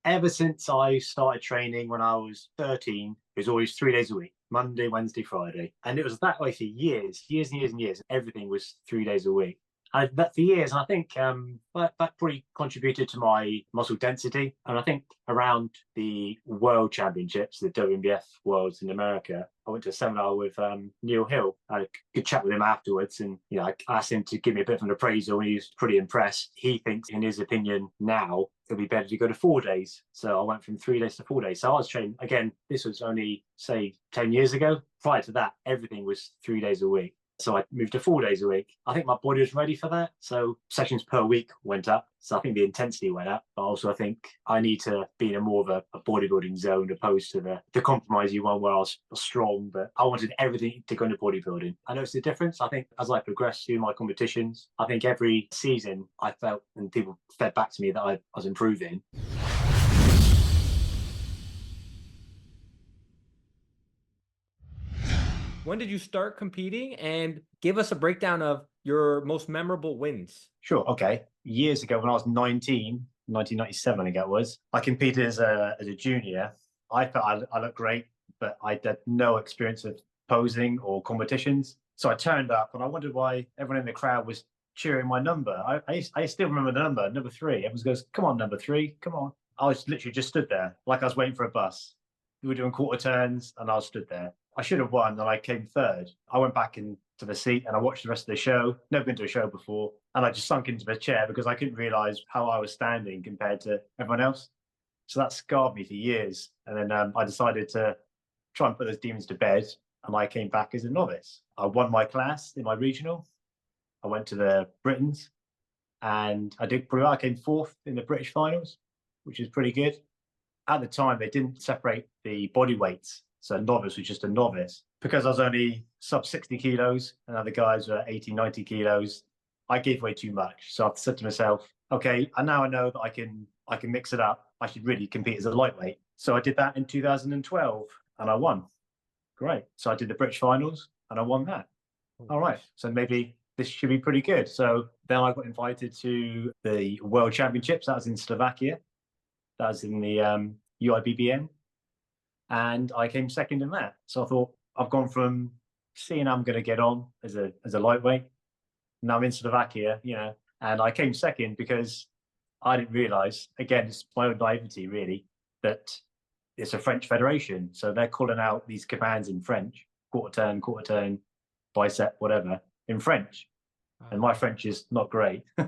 Ever since I started training when I was 13, it was always 3 days a week, Monday, Wednesday, Friday. And it was that way for years, years and years and years. Everything was 3 days a week. I that for years, and I think that probably contributed to my muscle density. And I think around the World Championships, the WNBF Worlds in America, I went to a seminar with Neil Hill. I had a good chat with him afterwards, and I asked him to give me a bit of an appraisal, and he was pretty impressed. He thinks, in his opinion, now it'll be better to go to 4 days. So I went from 3 days to 4 days. So I was training again. This was only say 10 years ago. Prior to that, everything was 3 days a week. So I moved to 4 days a week. I think my body was ready for that. So sessions per week went up. So I think the intensity went up. But also I think I need to be in a more of a bodybuilding zone opposed to the compromising one where I was strong, but I wanted everything to go into bodybuilding. I noticed the difference. I think as I progressed through my competitions, I think every season I felt, and people fed back to me, that I was improving. When did you start competing, and give us a breakdown of your most memorable wins? Sure. Okay. Years ago when I was 1997, I think it was, I competed as a junior. I felt I looked great, but I had no experience of posing or competitions. So I turned up and I wondered why everyone in the crowd was cheering my number. I still remember the number 3. Everyone goes, "Come on, number 3, come on." I was literally just stood there like I was waiting for a bus. We were doing quarter turns and I was stood there. I should have won, and I came third. I went back into the seat and I watched the rest of the show. Never been to a show before. And I just sunk into the chair because I couldn't realize how I was standing compared to everyone else. So that scarred me for years. And then I decided to try and put those demons to bed. And I came back as a novice. I won my class in my regional. I went to the Britons and I did pretty well. I came 4th in the British finals, which is pretty good. At the time, they didn't separate the body weights. So a novice was just a novice. Because I was only sub 60 kilos and other guys were 80, 90 kilos, I gave away too much. So I said to myself, okay, and now I know that I can mix it up. I should really compete as a lightweight. So I did that in 2012 and I won. Great. So I did the British finals and I won that. All right. So maybe this should be pretty good. So then I got invited to the World Championships. That was in Slovakia. That was in the UIBBN. And I came second in that. So I thought, I've gone from seeing I'm going to get on as a lightweight. Now I'm in Slovakia, and I came second because I didn't realize, again, it's my own naivety really, that it's a French federation. So they're calling out these commands in French, quarter turn, bicep, whatever, in French. And my French is not great. So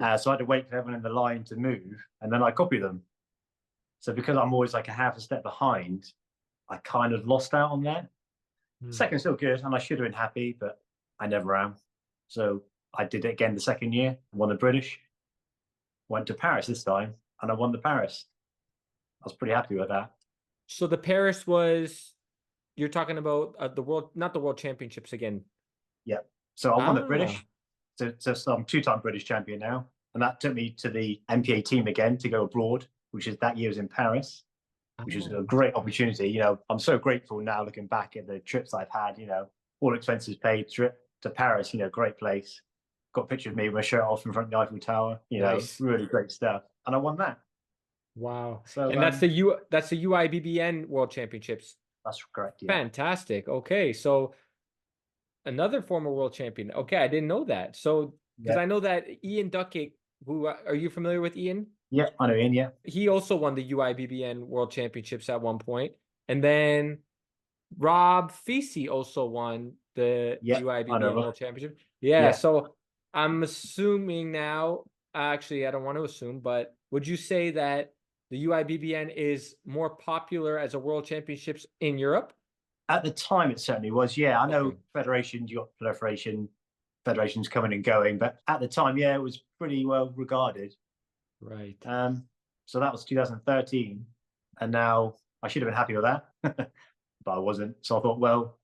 I had to wait for everyone in the line to move, and then I copy them. So because I'm always like a half a step behind, I kind of lost out on that. Second's still good, and I should have been happy, but I never am. So I did it again the second year, won the British, went to Paris this time, and I won the Paris. I was pretty happy with that. So the Paris was, you're talking about the world, not the World Championships again. Yeah. So I won the British. So I'm 2-time British champion now. And that took me to the MPA team again to go abroad, which is that year was in Paris, which is a great opportunity. I'm so grateful now looking back at the trips I've had, all expenses paid trip to Paris, great place. Got a picture of me with my shirt off in front of the Eiffel Tower, nice. Really great stuff. And I won that. Wow. So and that's the UIBBN World Championships. That's correct. Yeah. Fantastic. Okay. So another former world champion. Okay, I didn't know that. So because I know that Ian Duckett, who are you familiar with Ian? Yeah, I know Ian, yeah. He also won the UIBBN World Championships at one point. And then Rob Fisi also won the UIBBN World Championship. Yeah, so I'm assuming now, actually, I don't want to assume, but would you say that the UIBBN is more popular as a World Championships in Europe? At the time, it certainly was, yeah. I know federations, you got proliferation, federations coming and going, but at the time, yeah, it was pretty well regarded. Right. So that was 2013, and now I should have been happy with that, but I wasn't. So I thought, well,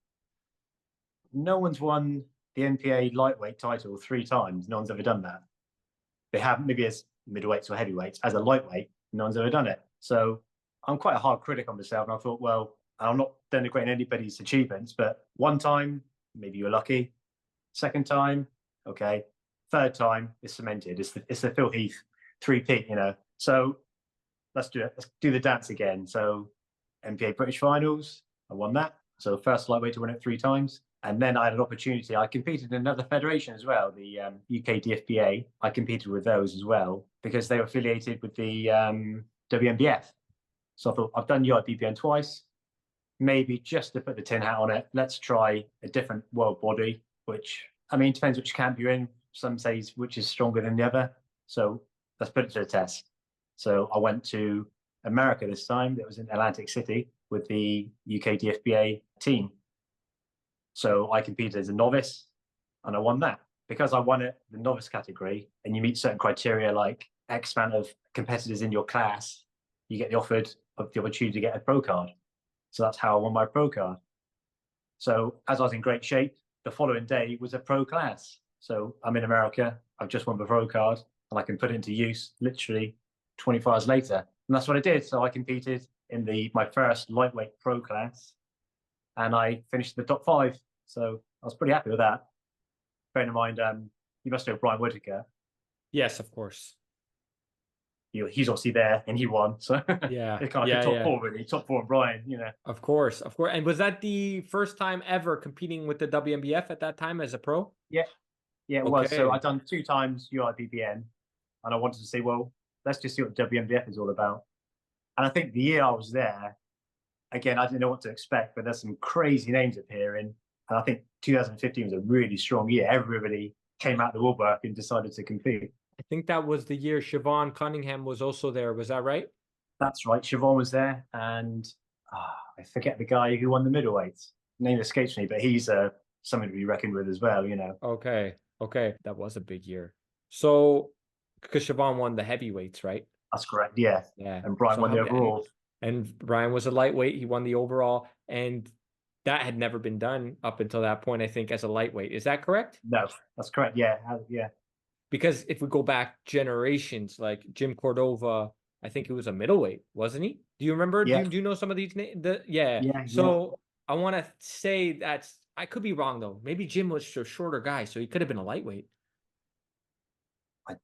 no one's won the NPA lightweight title 3 times. No one's ever done that. They have, maybe as middleweights or heavyweights. As a lightweight, no one's ever done it. So I'm quite a hard critic on myself, and I thought, well, I'm not denigrating anybody's achievements, but 1 time, maybe you're lucky. 2nd time, okay. 3rd time, it's cemented. It's the Phil Heath 3-peat, So let's do it. Let's do the dance again. So NBA British Finals, I won that. So first lightweight to win it 3 times. And then I had an opportunity. I competed in another federation as well, the UKDFBA. I competed with those as well because they were affiliated with the WNBF. So I thought, I've done UIBBN twice. Maybe just to put the tin hat on it, let's try a different world body, which, I mean, depends which camp you're in. Some say which is stronger than the other. So let's put it to the test. So I went to America this time. It was in Atlantic City with the UKDFBA team. So I competed as a novice and I won that. Because I won it, the novice category, and you meet certain criteria like X amount of competitors in your class, you get the opportunity to get a pro card. So that's how I won my pro card. So as I was in great shape, the following day was a pro class. So I'm in America, I've just won the pro card, and I can put it into use literally 24 hours later. And that's what I did. So I competed in my first lightweight pro class, and I finished in the top 5. So I was pretty happy with that. Bearing in mind, you must know Brian Whitacre. Yes, of course. He's obviously there, and he won. So yeah, it's kind of like top 4, really. Top 4 and Brian, you know. Of course. And was that the first time ever competing with the WNBF at that time as a pro? Yeah, it was. So I've done 2 times UIBBN, and I wanted to say, well, let's just see what WNBF is all about. And I think the year I was there, again, I didn't know what to expect, but there's some crazy names appearing. And I think 2015 was a really strong year. Everybody came out of the woodwork and decided to compete. I think that was the year Siobhan Cunningham was also there. Was that right? That's right. Siobhan was there. And I forget the guy who won the middleweights. Name escapes me, but he's something to be reckoned with as well, you know. Okay. That was a big year. So, because Siobhan won the heavyweights, right? That's correct, yeah. And Brian won the overall. And Brian was a lightweight. He won the overall. And that had never been done up until that point, I think, as a lightweight. Is that correct? No, that's correct. Yeah. Because if we go back generations, like Jim Cordova, I think he was a middleweight, wasn't he? Do you remember? Yeah. Do you know some of these names? So I want to say I could be wrong though. Maybe Jim was a shorter guy, so he could have been a lightweight. I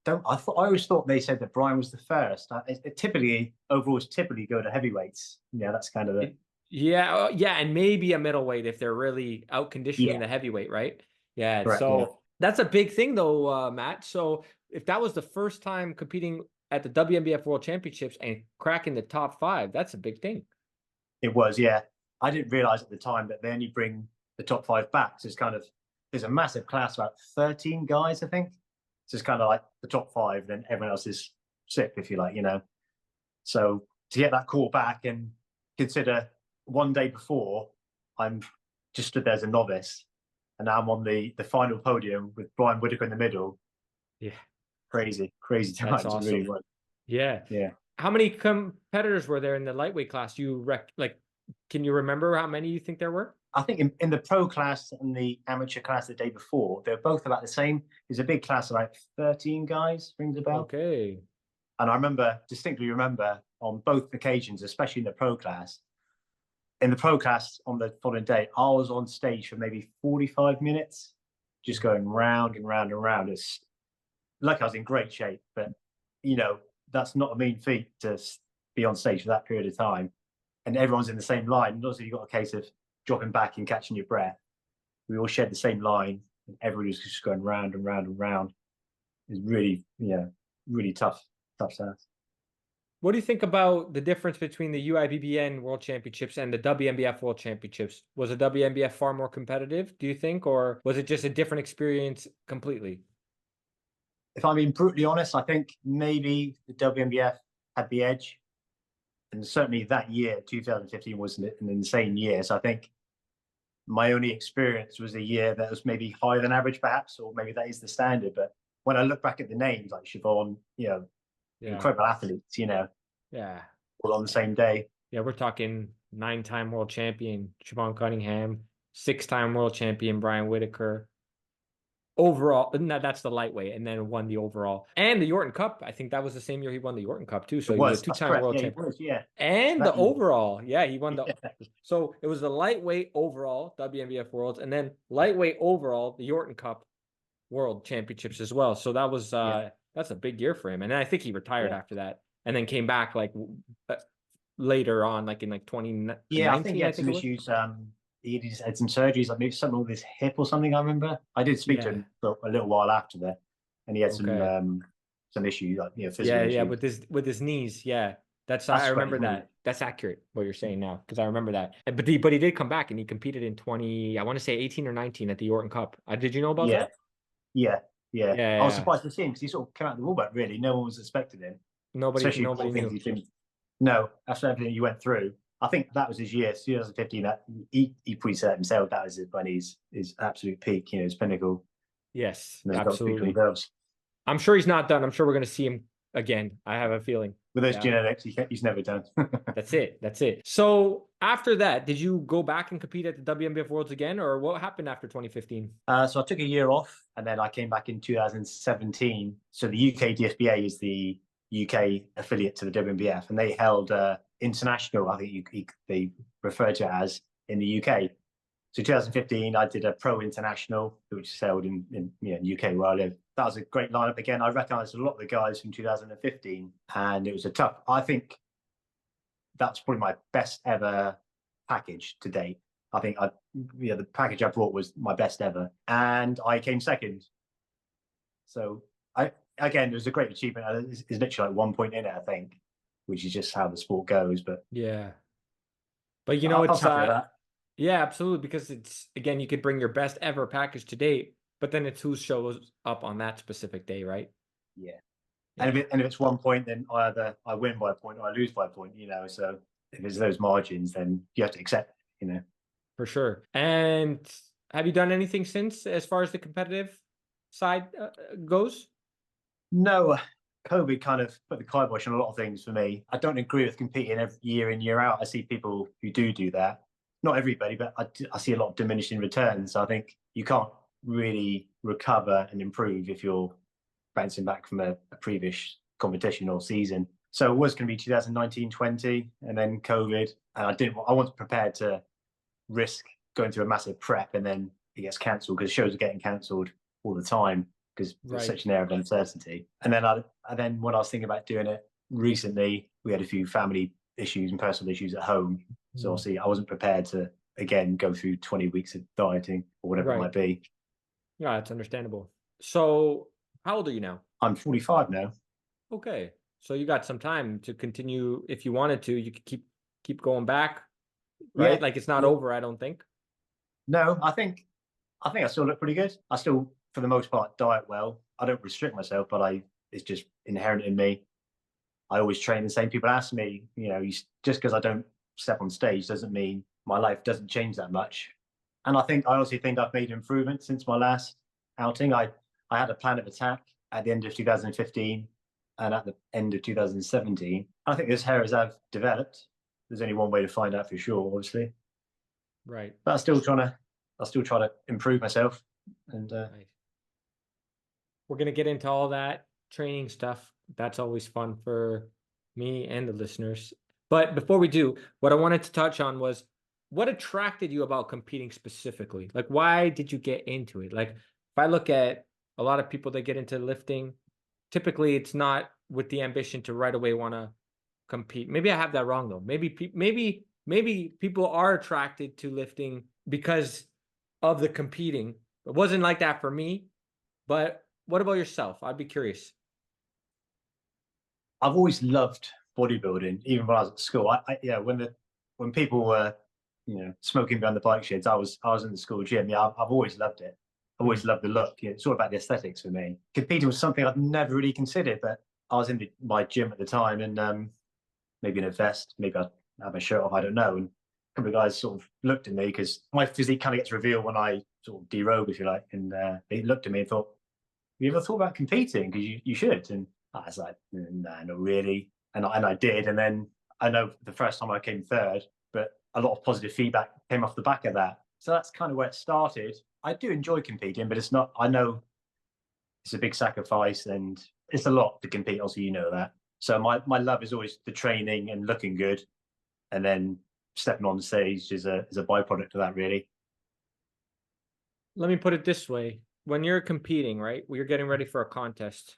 always thought they said that Brian was the first. Typically, overalls typically go to heavyweights. Yeah, that's kind of it. Yeah, and maybe a middleweight if they're really out conditioning the heavyweight, right? Yeah. Correct, so that's a big thing though, Matt. So if that was the first time competing at the WNBF World Championships and cracking the top 5, that's a big thing. It was, yeah. I didn't realize at the time that they only bring the top 5 back. So there's a massive class, about 13 guys, I think. So it's kind of like the top 5, then everyone else is 6, if you like, you know. So to get that call back and consider one day before, I'm just stood there as a novice, and now I'm on the final podium with Brian Whitacre in the middle. Yeah. Crazy times. That's awesome. Really was. Yeah. How many competitors were there in the lightweight class? Can you remember how many you think there were? I think in the pro class and the amateur class the day before, they're both about the same. There's a big class of like 13 guys, rings a bell. Okay. And I distinctly remember on both occasions, especially in the pro class, on the following day, I was on stage for maybe 45 minutes, just going round and round and round. It's like I was in great shape, but you know, that's not a mean feat to be on stage for that period of time. And everyone's in the same line. And also you've got a case of dropping back and catching your breath. We all shared the same line, and everybody's just going round and round and round. It's really, really tough task. What do you think about the difference between the UIBBN World Championships and the WNBF World Championships? Was the WNBF far more competitive, do you think, or was it just a different experience completely? If I'm being brutally honest, I think maybe the WNBF had the edge. And certainly that year, 2015, was an insane year. So I think my only experience was a year that was maybe higher than average, perhaps, or maybe that is the standard. But when I look back at the names like Siobhan, incredible athletes, all on the same day. Yeah, we're talking 9-time world champion Siobhan Cunningham, 6-time world champion Brian Whitacre. Overall, that's the lightweight, and then won the overall and the Yorton Cup. I think that was the same year he won the Yorton Cup too. So he was a 2-time world champion. And the overall, he won the. So it was the lightweight overall WNBF Worlds, and then lightweight overall the Yorton Cup World Championships as well. So that was that's a big year for him. And I think he retired after that. and then came back like later on, like in like 2019. Yeah, I think he had some issues. He had some surgeries, like maybe something with his hip or something. I remember I did speak to him a little while after that, and he had some issues, like physical issues. with his knees. Yeah, I remember that. That's accurate what you're saying now, because I remember that. But he did come back and he competed in 20, I want to say 18 or 19 at the Orton Cup. Did you know about that? Yeah. I was surprised to see him because he sort of came out of the woodwork. Really, no one was expecting him. Nobody knew. No, after everything he went through, I think that was his year, 2015. That he pre-set himself. That was when his absolute peak, his pinnacle. Yes, absolutely. I'm sure he's not done. I'm sure we're going to see him again. I have a feeling. With those genetics, he's never done. That's it. So after that, did you go back and compete at the WNBF Worlds again, or what happened after 2015? So I took a year off, and then I came back in 2017. So the UKDFBA is the UK affiliate to the WNBF, and they held international, I think they refer to it as, in the UK. So 2015, I did a pro international, which is held in UK where I live. That was a great lineup. Again, I recognised a lot of the guys from 2015, and it was I think that's probably my best ever package to date. I think the package I brought was my best ever, and I came second. So again, it was a great achievement. It's literally like 1 point in it, I think, which is just how the sport goes. But yeah, but it's yeah, absolutely, because it's, again, you could bring your best ever package to date, but then it's who shows up on that specific day, right? Yeah. And if it's 1 point, then either I win by a point or I lose by a point. So if it's those margins, then you have to accept. For sure. And have you done anything since, as far as the competitive side goes? No, COVID kind of put the kibosh on a lot of things for me. I don't agree with competing every year in, year out. I see people who do that. Not everybody, but I see a lot of diminishing returns. So I think you can't really recover and improve if you're bouncing back from a previous competition or season. So it was going to be 2019-20, and then COVID, and I wasn't prepared to risk going through a massive prep and then it gets cancelled, because shows are getting cancelled all the time because there's such an air of uncertainty. And then when I was thinking about doing it recently, we had a few family issues and personal issues at home. So obviously I wasn't prepared to, again, go through 20 weeks of dieting or whatever it might be. Yeah, it's understandable. So how old are you now? I'm 45 now. Okay. So you got some time to continue. If you wanted to, you could keep going back, right? Yeah. Like it's not over, I don't think. No, I think I still look pretty good. I still, for the most part, diet well. I don't restrict myself, but it's just inherent in me. I always train the same. People ask me, just because I don't step on stage doesn't mean my life doesn't change that much. And I honestly think I've made improvements since my last outing. I had a plan of attack at the end of 2015 and at the end of 2017. I think as hair as I've developed, there's only one way to find out for sure, obviously. Right. But I still try to improve myself. And we're gonna get into all that training stuff. That's always fun for me and the listeners. But before we do, what I wanted to touch on was what attracted you about competing specifically? Like, why did you get into it? Like, if I look at a lot of people that get into lifting, typically it's not with the ambition to right away want to compete. Maybe I have that wrong though. Maybe people are attracted to lifting because of the competing. It wasn't like that for me. But what about yourself? I'd be curious. I've always loved bodybuilding, even when I was at school. When people were, smoking behind the bike sheds, I was in the school gym. Yeah, I've always loved it. I've always loved the look. It's all about the aesthetics for me. Competing was something I'd never really considered, but I was in my gym at the time, and maybe in a vest, maybe I'd have a shirt off, I don't know. And a couple of guys sort of looked at me because my physique kind of gets revealed when I sort of derobe, if you like. And they looked at me and thought, "Have you ever thought about competing? Because you should." And I was like, "No, not really." And I did. And then I know the first time I came third, but a lot of positive feedback came off the back of that. So that's kind of where it started. I do enjoy competing, but it's not, I know it's a big sacrifice and it's a lot to compete. Also, that. So my love is always the training and looking good. And then stepping on the stage is a byproduct of that, really. Let me put it this way. When you're competing, right, when you're getting ready for a contest,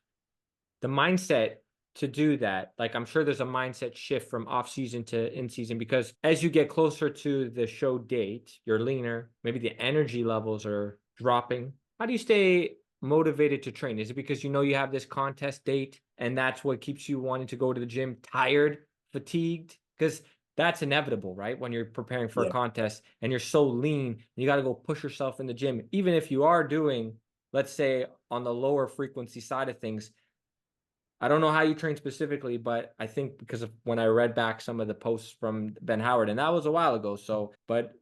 the mindset to do that? Like, I'm sure there's a mindset shift from off season to in season, because as you get closer to the show date, you're leaner, maybe the energy levels are dropping. How do you stay motivated to train? Is it because you know you have this contest date and that's what keeps you wanting to go to the gym tired, fatigued? Because that's inevitable, right? When you're preparing for a contest and you're so lean, you got to go push yourself in the gym. Even if you are doing, let's say, on the lower frequency side of things, I don't know how you train specifically, but I think because of when I read back some of the posts from Ben Howard, and that was a while ago. So, but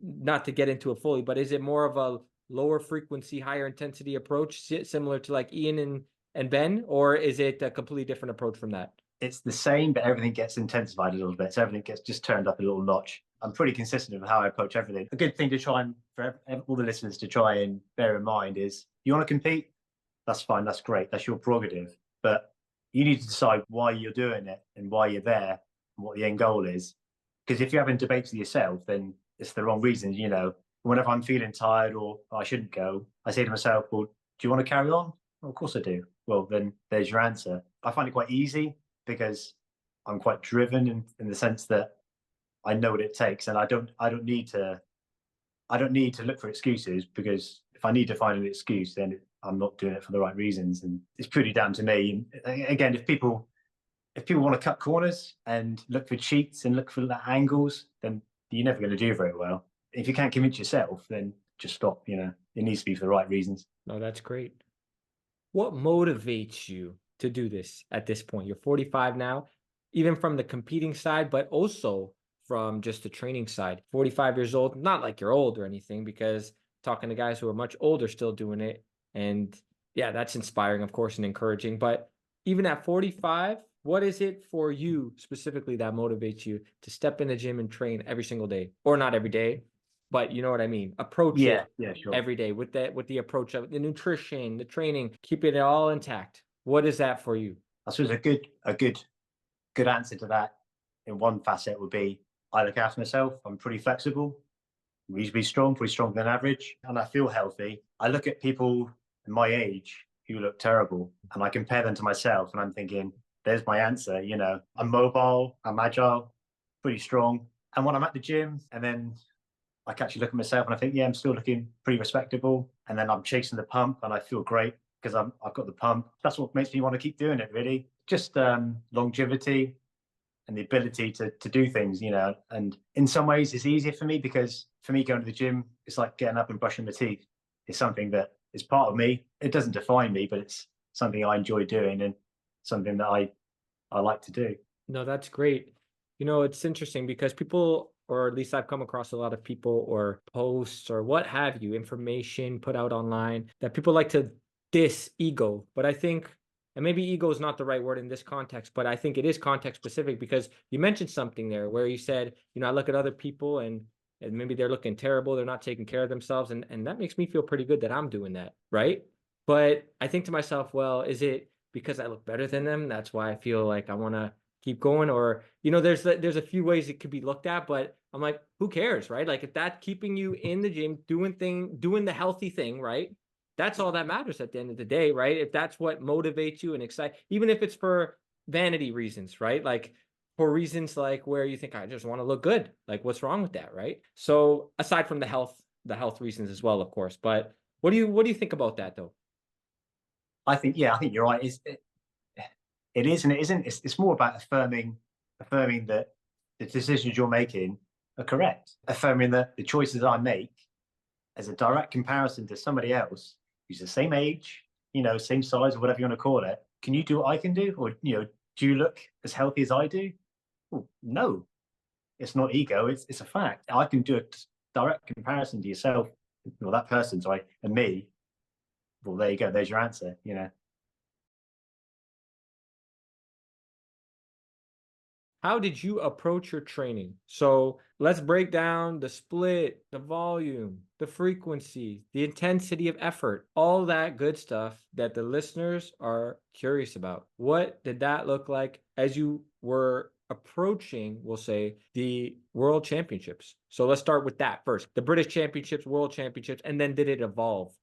not to get into it fully, but is it more of a lower frequency, higher intensity approach, similar to like Ian and Ben, or is it a completely different approach from that? It's the same, but everything gets intensified a little bit. So everything gets just turned up a little notch. I'm pretty consistent with how I approach everything. A good thing to try and, for all the listeners to try and bear in mind, is you want to compete, that's fine, that's great, that's your prerogative. But you need to decide why you're doing it and why you're there and what the end goal is. Because if you're having debates with yourself, then it's the wrong reasons. You know, whenever I'm feeling tired or I shouldn't go, I say to myself, well, do you want to carry on? Well, of course I do. Well, then there's your answer. I find it quite easy because I'm quite driven in the sense that I know what it takes, and I don't need to look for excuses, because if I need to find an excuse, then I'm not doing it for the right reasons, and it's purely down to me. And again, if people want to cut corners and look for cheats and look for angles, then you're never going to do very well. If you can't convince yourself, then just stop. You know, it needs to be for the right reasons. No, that's great. What motivates you to do this at this point? You're 45 now, even from the competing side, but also from just the training side. 45 years old, not like you're old or anything, because talking to guys who are much older still doing it. And yeah, that's inspiring, of course, and encouraging. But even at 45, what is it for you specifically that motivates you to step in the gym and train every single day? Or not every day, but you know what I mean? Approach it sure. every day with the approach of the nutrition, the training, keeping it all intact. What is that for you? I suppose a good answer to that in one facet would be, I look after myself. I'm pretty flexible, reasonably strong, pretty stronger than average, and I feel healthy. I look at people my age who look terrible and I compare them to myself, and I'm thinking, there's my answer. You know, I'm mobile, I'm agile, pretty strong. And when I'm at the gym, and then I can actually look at myself and I think, yeah, I'm still looking pretty respectable. And then I'm chasing the pump and I feel great because I've got the pump. That's what makes me want to keep doing it, really. Just longevity and the ability to do things, you know. And in some ways it's easier for me, because for me, going to the gym, it's like getting up and brushing my teeth. It's something that is part of me. It doesn't define me, but it's something I enjoy doing and something that I like to do. No, that's great. You know, it's interesting because people, or at least I've come across a lot of people or posts or what have you, information put out online, that people like to diss ego. But I think, and maybe ego is not the right word in this context, but I think it is context specific, because you mentioned something there where you said, you know, I look at other people and maybe they're looking terrible, they're not taking care of themselves, and that makes me feel pretty good that I'm doing that, right? But I think to myself, well, is it because I look better than them, that's why I feel like I want to keep going? Or, you know, there's a few ways it could be looked at, but I'm like, who cares, right? Like, if that's keeping you in the gym doing the healthy thing, right? That's all that matters at the end of the day, right? If that's what motivates you and excites, even if it's for vanity reasons, right? Like, for reasons like where you think, I just want to look good, like, what's wrong with that, right? So aside from the health reasons as well, of course. But what do you think about that, though? I think you're right. It is and it isn't. It's more about affirming that the decisions you're making are correct. Affirming that the choices I make, as a direct comparison to somebody else who's the same age, you know, same size, or whatever you want to call it. Can you do what I can do? Or, you know, do you look as healthy as I do? Well, no, it's not ego. It's a fact. I can do a direct comparison to yourself, or that person, sorry, and me. Well, there you go. There's your answer, you know. How did you approach your training? So let's break down the split, the volume, the frequency, the intensity of effort, all that good stuff that the listeners are curious about. What did that look like as you were approaching, we'll say, the World Championships? So let's start with that first. The British Championships, World Championships, and then did it evolve?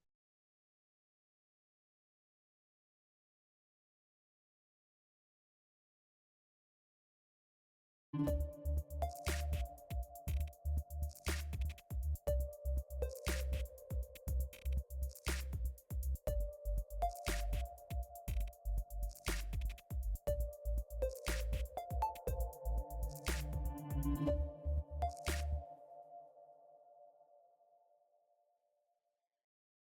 you.